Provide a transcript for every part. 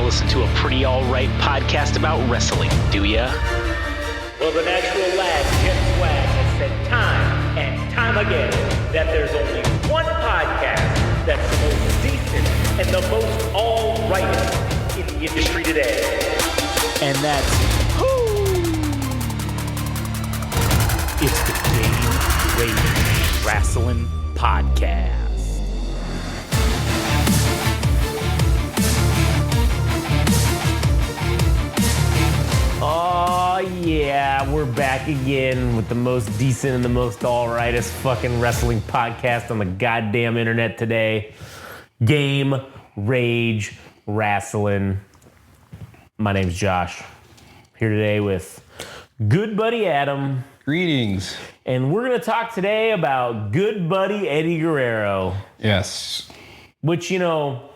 listen to a pretty alright podcast about wrestling, do ya? Well, the natural lad, Jim Swag, has said time and time again that there's only one podcast that's the most decent and the most alright in the industry today. And that's it's the Game Rage Wrestling Podcast. Oh yeah, we're back again with the most decent and the most alrightest fucking wrestling podcast on the goddamn internet today. Game Rage Wrestling. My name's Josh. Here today with Good Buddy Adam. Greetings. And we're going to talk today about Good Buddy Eddie Guerrero. Yes. Which, you know,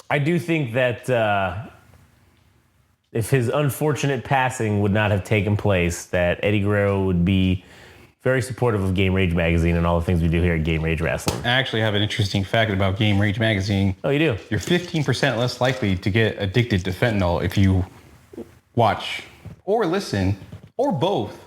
I do think that if his unfortunate passing would not have taken place, that Eddie Guerrero would be very supportive of Game Rage Magazine and all the things we do here at Game Rage Wrestling. I actually have an interesting fact about Game Rage Magazine. Oh, you do? You're 15% less likely to get addicted to fentanyl if you watch or listen or both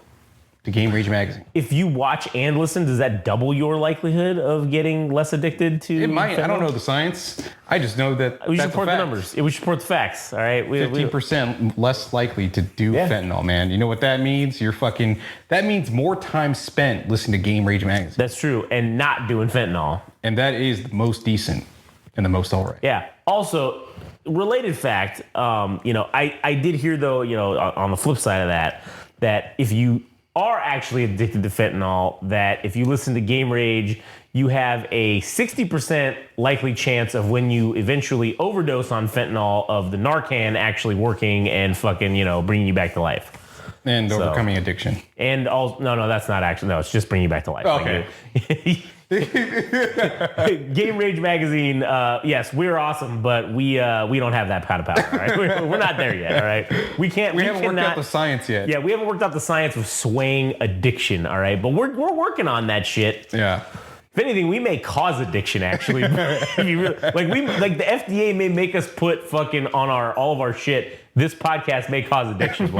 to Game Rage Magazine. If you watch and listen, does that double your likelihood of getting less addicted to It might. fentanyl? I don't know the science. I just know that We should that's support a the fact. numbers. We should support the facts, all right? 15% less likely to do Yeah. fentanyl, man. You know what that means? That means more time spent listening to Game Rage Magazine. That's true, and not doing fentanyl. And that is the most decent and the most alright. Yeah. Also, related fact, I did hear, though, on the flip side of that if you are actually addicted to fentanyl, that if you listen to Game Rage, you have a 60% likely chance of when you eventually overdose on fentanyl of the Narcan actually working and fucking, bringing you back to life. And So- overcoming addiction. And no, that's not actually, no, it's just bringing you back to life. Okay. Game Rage Magazine, yes, we're awesome, but we don't have that kind of power. All right? We're not there yet. All right, we haven't worked out the science yet. Yeah, we haven't worked out the science of swaying addiction. All right, but we're working on that shit. Yeah. If anything, we may cause addiction. Actually, If you really, the FDA may make us put fucking on all of our shit. This podcast may cause addiction,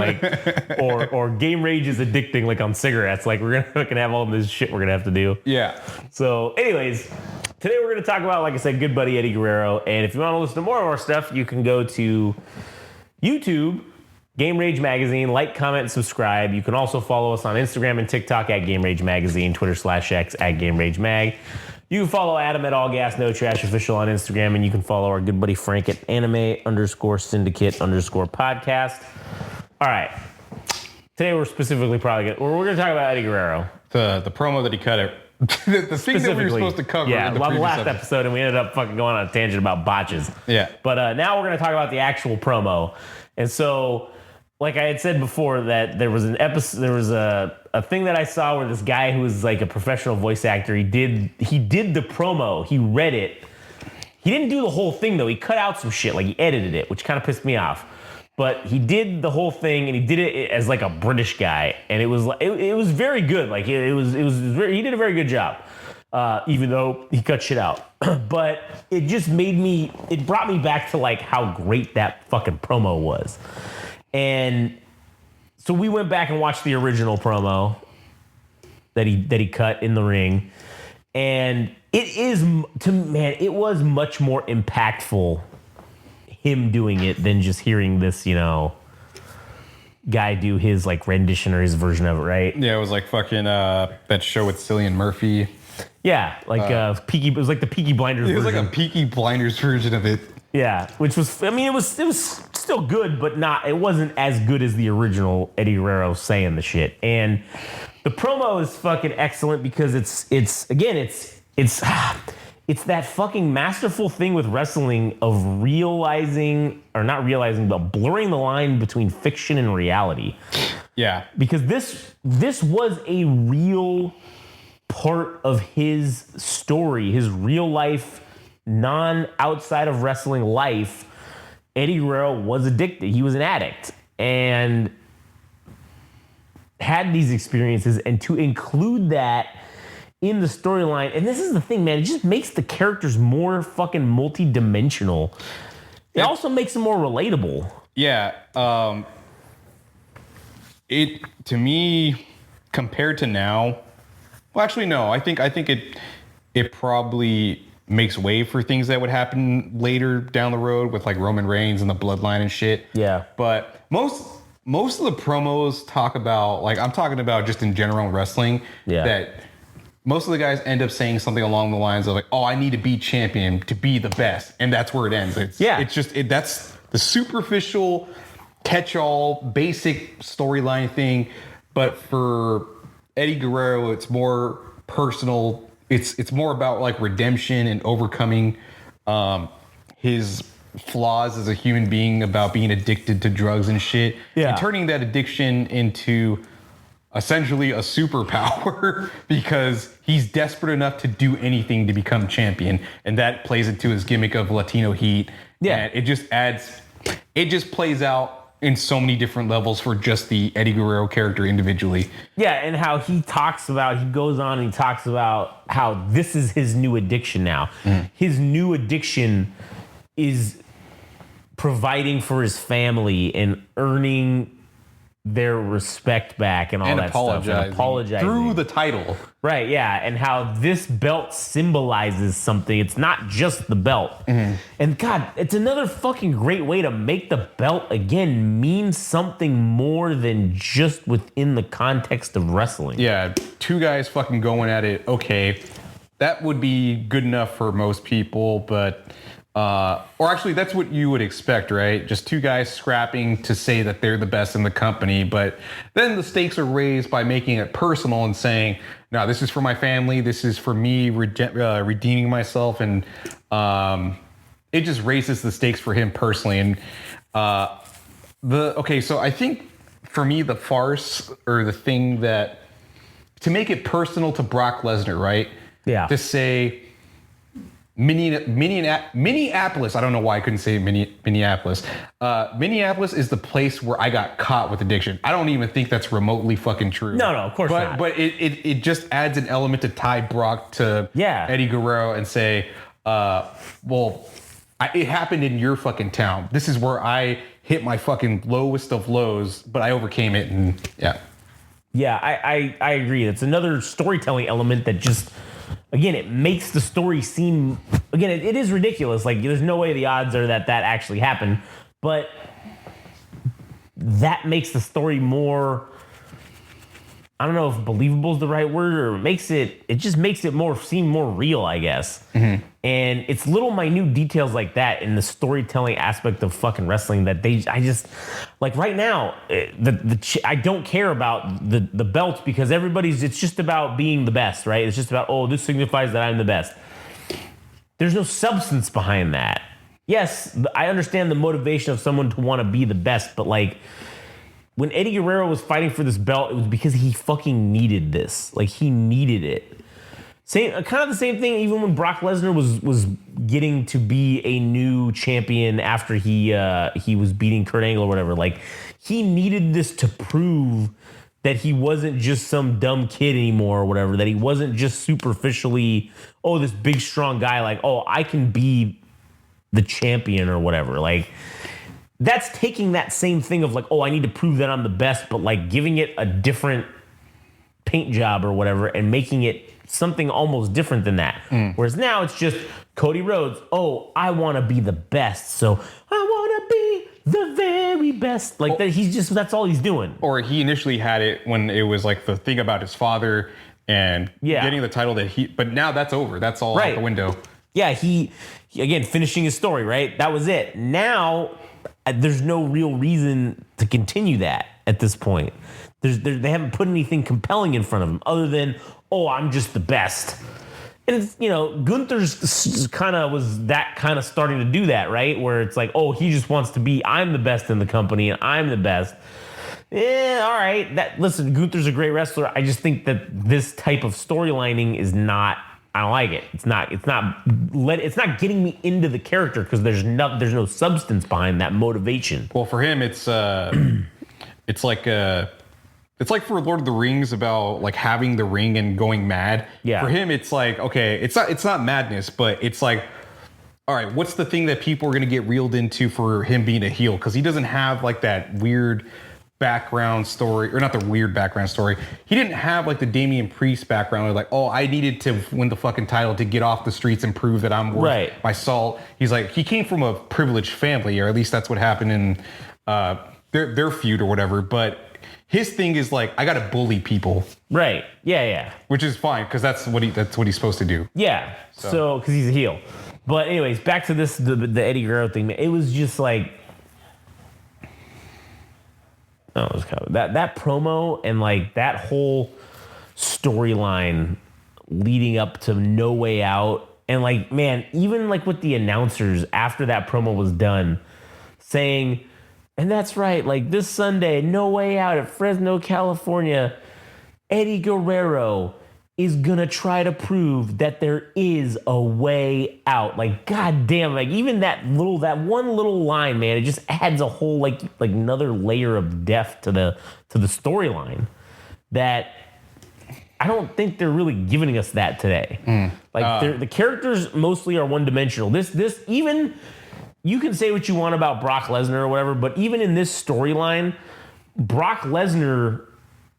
or Game Rage is addicting, like on cigarettes. Like we're gonna fucking have all this shit we're gonna have to do. Yeah. So, anyways, today we're gonna talk about, like I said, Good Buddy Eddie Guerrero. And if you want to listen to more of our stuff, you can go to YouTube, Game Rage Magazine, like, comment, and subscribe. You can also follow us on Instagram and TikTok at Game Rage Magazine, Twitter/X at Game Rage Mag. You can follow Adam at All Gas No Trash Official on Instagram, and you can follow our good buddy Frank at Anime_Syndicate_podcast. All right. Today we're specifically we're going to talk about Eddie Guerrero. The promo that he cut it. the thing that we were supposed to cover. Yeah, in the the previous last episode, and we ended up fucking going on a tangent about botches. Yeah. But now we're going to talk about the actual promo. And so, like I had said before, that there was an episode, there was a thing that I saw where this guy who was like a professional voice actor, he did the promo, he read it. He didn't do the whole thing though. He cut out some shit, like he edited it, which kind of pissed me off. But he did the whole thing, and he did it as like a British guy, and it was very good. Like he did a very good job, even though he cut shit out. But it just it brought me back to like how great that fucking promo was. And so we went back and watched the original promo that he cut in the ring, and it was much more impactful him doing it than just hearing this, guy do his like rendition or his version of it, right? Yeah, it was like fucking that show with Cillian Murphy. Yeah, like Peaky. It was like the Peaky Blinders. It was version. like a Peaky Blinders version of it. Yeah, which was, I mean, it was still good, but it wasn't as good as the original Eddie Guerrero saying the shit. And the promo is fucking excellent because it's that fucking masterful thing with wrestling of blurring the line between fiction and reality. Yeah. Because this was a real part of his story, his real life, outside of wrestling life. Eddie Guerrero was addicted. He was an addict and had these experiences, and to include that in the storyline, and this is the thing, man, it just makes the characters more fucking multi-dimensional. It also makes him more relatable. Yeah. It, to me, compared to now, well, actually, no. I think it probably makes way for things that would happen later down the road with like Roman Reigns and the bloodline and shit. Yeah. But most of the promos talk about, like, I'm talking about just in general in wrestling, that most of the guys end up saying something along the lines of like, oh, I need to be champion to be the best. And that's where it ends. It's just, that's the superficial catch-all basic storyline thing. But for Eddie Guerrero, it's more personal. It's more about like redemption and overcoming his flaws as a human being, about being addicted to drugs and shit, and turning that addiction into essentially a superpower because he's desperate enough to do anything to become champion, and that plays into his gimmick of Latino heat. And it just plays out in so many different levels for just the Eddie Guerrero character individually. Yeah, and how he goes on and he talks about how this is his new addiction now. His new addiction is providing for his family and earning their respect back and all that stuff. And apologizing through the title. Right, yeah. And how this belt symbolizes something. It's not just the belt. And God, it's another fucking great way to make the belt, again, mean something more than just within the context of wrestling. Yeah, two guys fucking going at it. Okay, that would be good enough for most people, but... or actually, that's what you would expect, right? Just two guys scrapping to say that they're the best in the company. But then the stakes are raised by making it personal and saying, no, this is for my family. This is for me redeeming myself. And it just raises the stakes for him personally. And so I think for me, the farce or the thing that, to make it personal to Brock Lesnar, right? Yeah. To say... Minneapolis. I don't know why I couldn't say Minneapolis. Minneapolis is the place where I got caught with addiction. I don't even think that's remotely fucking true. No, of course not. But it just adds an element to tie Brock to Eddie Guerrero and say, it happened in your fucking town. This is where I hit my fucking lowest of lows, but I overcame it. And Yeah, I agree. It's another storytelling element that just... Again, it makes the story seem... Again, it is ridiculous. Like, there's no way the odds are that actually happened. But that makes the story more... I don't know if believable is the right word, or it just makes it seem more real, I guess. And it's little minute details like that in the storytelling aspect of fucking wrestling that I just like right now. I don't care about the belts because it's just about being the best, right? It's just about, this signifies that I'm the best. There's no substance behind that. Yes, I understand the motivation of someone to want to be the best, but like, when Eddie Guerrero was fighting for this belt, it was because he fucking needed this. Like, he needed it. Kind of the same thing even when Brock Lesnar was getting to be a new champion after he was beating Kurt Angle or whatever. Like, he needed this to prove that he wasn't just some dumb kid anymore or whatever, that he wasn't just superficially, this big, strong guy. Like, I can be the champion or whatever. Like... That's taking that same thing of like, I need to prove that I'm the best, but like giving it a different paint job or whatever and making it something almost different than that. Whereas now it's just Cody Rhodes. I want to be the best. So I want to be the very best. Like that. That's all he's doing. Or he initially had it when it was like the thing about his father and getting the title but now that's over. That's all out the window. Yeah. He again, finishing his story, right? That was it. Now, there's no real reason to continue that at this point. They haven't put anything compelling in front of him other than, I'm just the best. And it's, Gunther's kind of starting to do that, right? Where it's like, he just wants to be, I'm the best in the company and I'm the best. Yeah, all right. Listen, Gunther's a great wrestler. I just think that this type of storylining is not, I don't like it. It's not getting me into the character because there's no substance behind that motivation. Well, for him, it's like for Lord of the Rings about like having the ring and going mad. Yeah. For him, it's like, okay, it's not madness, but it's like, all right, what's the thing that people are going to get reeled into for him being a heel? Because he doesn't have like that weird background story, or not the weird background story. He didn't have like the Damian Priest background. Like, oh, I needed to win the fucking title to get off the streets and prove that I'm worth my salt. He's like, he came from a privileged family, or at least that's what happened in their feud or whatever. But his thing is like, I got to bully people. Right. Yeah. Which is fine, because that's what he's supposed to do. Yeah. So because he's a heel. But anyways, back to this the Eddie Guerrero thing. It was just like, it was kind of, that promo and like that whole storyline leading up to No Way Out, and like, man, even like with the announcers after that promo was done, saying, and that's right, like this Sunday, No Way Out at Fresno, California, Eddie Guerrero is gonna try to prove that there is a way out. Like, goddamn, like even that one little line, man, it just adds a whole like another layer of depth to the storyline that I don't think they're really giving us that today. Like the characters mostly are one dimensional. This even, you can say what you want about Brock Lesnar or whatever, but even in this storyline, Brock Lesnar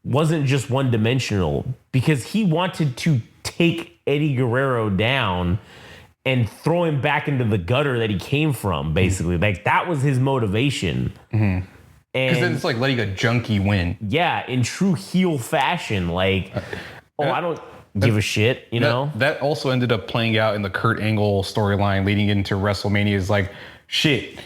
wasn't just one dimensional, because he wanted to take Eddie Guerrero down and throw him back into the gutter that he came from, basically. Like, that was his motivation. Because then it's like letting a junkie win. Yeah, in true heel fashion. Like, I don't give a shit, you know? That also ended up playing out in the Kurt Angle storyline leading into WrestleMania. Is like, shit,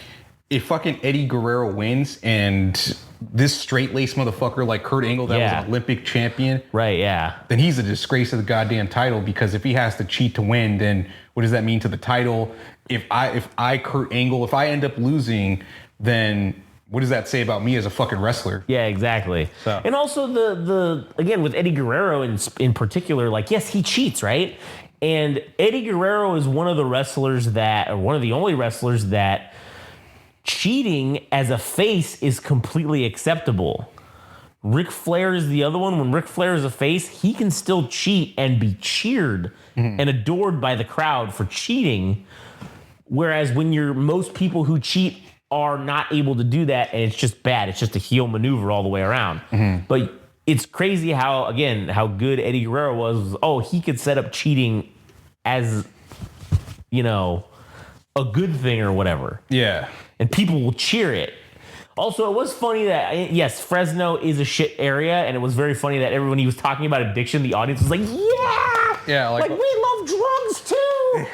if fucking Eddie Guerrero wins and this straight-laced motherfucker like Kurt Angle that was an Olympic champion, right? Yeah, then he's a disgrace to the goddamn title, because if he has to cheat to win, then what does that mean to the title? If I Kurt Angle, if I end up losing, then what does that say about me as a fucking wrestler? Yeah, exactly. So. And also the again with Eddie Guerrero in particular, like, yes, he cheats, right? And Eddie Guerrero is one of the only wrestlers that cheating as a face is completely acceptable. Ric Flair is the other one. When Ric Flair is a face, he can still cheat and be cheered and adored by the crowd for cheating. Whereas when most people who cheat are not able to do that, and it's just bad. It's just a heel maneuver all the way around. But it's crazy how good Eddie Guerrero was. Oh, he could set up cheating as, a good thing or whatever. Yeah. And people will cheer it. Also, it was funny that, yes, Fresno is a shit area, and it was very funny that when he was talking about addiction, the audience was like, yeah, like we love drugs too.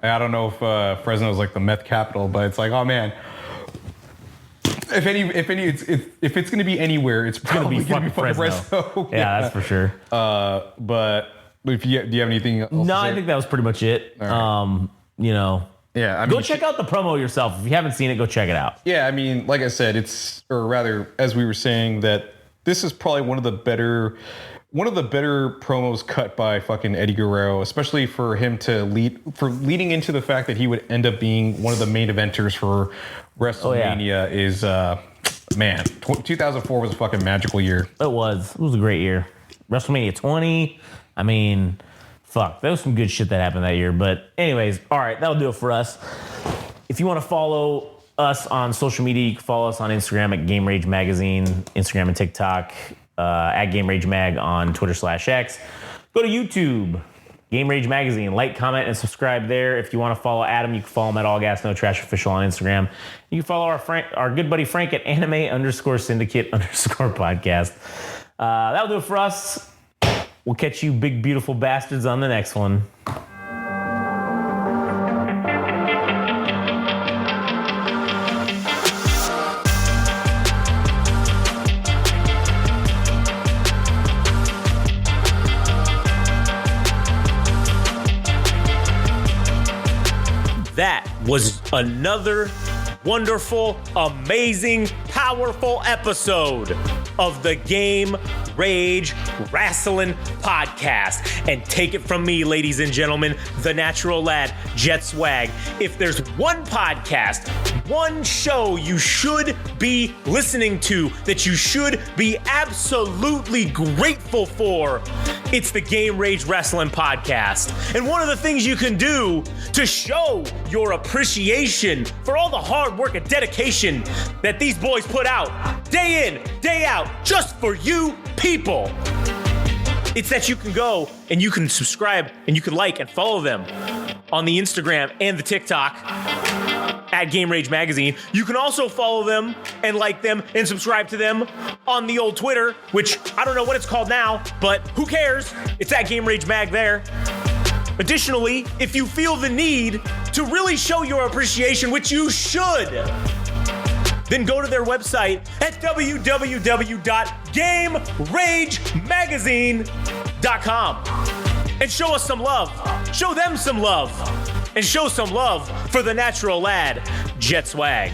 I don't know if Fresno is like the meth capital, but it's like, oh man, if it's going to be anywhere, it's probably going to be fucking Fresno. Yeah, that's for sure. But do you have anything else? No, I think that was pretty much it. Right. Yeah, I mean, go check out the promo yourself. If you haven't seen it, go check it out. Yeah, I mean, like I said, or rather, as we were saying, that this is probably one of the better promos cut by fucking Eddie Guerrero, especially for him to leading into the fact that he would end up being one of the main eventers for WrestleMania. Is man, 2004 was a fucking magical year. It was a great year. WrestleMania 20. I mean, fuck, there was some good shit that happened that year. But anyways, all right, that'll do it for us. If you want to follow us on social media, you can follow us on Instagram at Game Rage Magazine, Instagram and TikTok, at Game Rage Mag on Twitter/X. Go to YouTube, Game Rage Magazine. Like, comment, and subscribe there. If you want to follow Adam, you can follow him at All Gas No Trash Official on Instagram. You can follow our good buddy Frank at anime_syndicate_podcast. That'll do it for us. We'll catch you big, beautiful bastards on the next one. That was another wonderful, amazing, powerful episode of the Game Rage Wrestling Podcast. And take it from me, ladies and gentlemen, the natural lad, Jet Swag. If there's one podcast, one show you should be listening to, that you should be absolutely grateful for, It's the Game Rage Wrestling Podcast. And one of the things you can do to show your appreciation for all the hard work and dedication that these boys put out day in, day out, just for you people, it's that you can go and you can subscribe and you can like and follow them on the Instagram and the TikTok at Game Rage Magazine. You can also follow them and like them and subscribe to them on the old Twitter, which I don't know what it's called now, but who cares? It's at Game Rage Mag there. Additionally, if you feel the need to really show your appreciation, which you should, then go to their website at www.GameRageMagazine.com and show us some love. Show them some love. And show some love for the natural lad, Jet Swag.